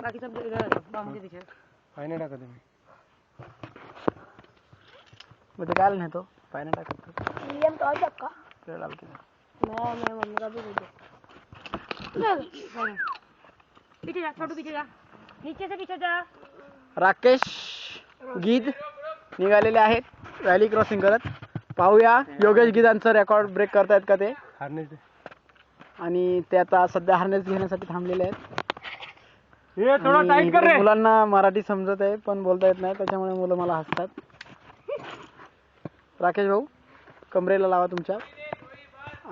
बाकी सब बॉम्ब के पीछे पानी टाका तुम्ही मुझे क्या लेना तो पानी टाका मीडियम तो आज आपका फिर डाल के मैं मम्मी का भी दे दो पीछे जा छोटू पीछे जा नीचे से पीछे जा राकेश गीद निघालेले आहेत रॅली क्रॉसिंग करत. पाहूया योगेश गीदांचं रेकॉर्ड ब्रेक करतायत का ते. हार्नेस आणि ते आता सध्या हार्नेस घेण्यासाठी थांबलेले आहेत. ये थोडा टाइट कर रे. मुलांना मराठी समजत आहे पण बोलता येत नाही त्याच्यामुळे मुलं मला हसतात. राकेश भाऊ कमरेला लावा तुमच्या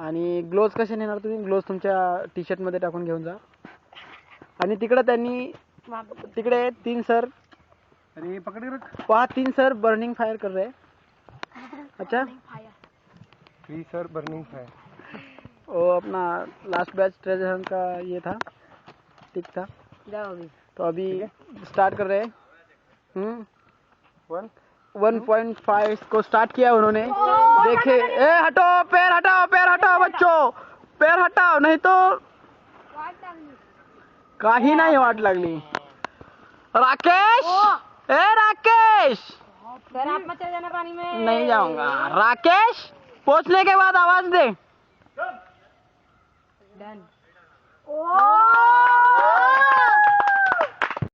आणि ग्लोव्ज कसे नेणार तुम्ही. ग्लोव्ज तुमच्या टी शर्ट मध्ये टाकून घेऊन जा. आणि तिकडे त्यांनी तिकडे 3 सर अरे पकड़ के रख. पहा 3 सर बर्निंग फायर कर रहे हैं. अच्छा 3 सर बर्निंग फायर. वो अपना लास्ट बैच ट्रेजर का ये था ठीक था. जाओ अभी तो अभी स्टार्ट कर रहे हैं. 1.5 को स्टार्ट किया उन्होंने. देखे ए हटाओ पैर हटाओ बच्चों पैर हटाओ नहीं तो काही नाही वाट लागली. राकेश ए राकेश सर आप मत चले जाना पानी में. नहीं जाऊंगा. राकेश पहुंचने के बाद आवाज दे. डन. ओ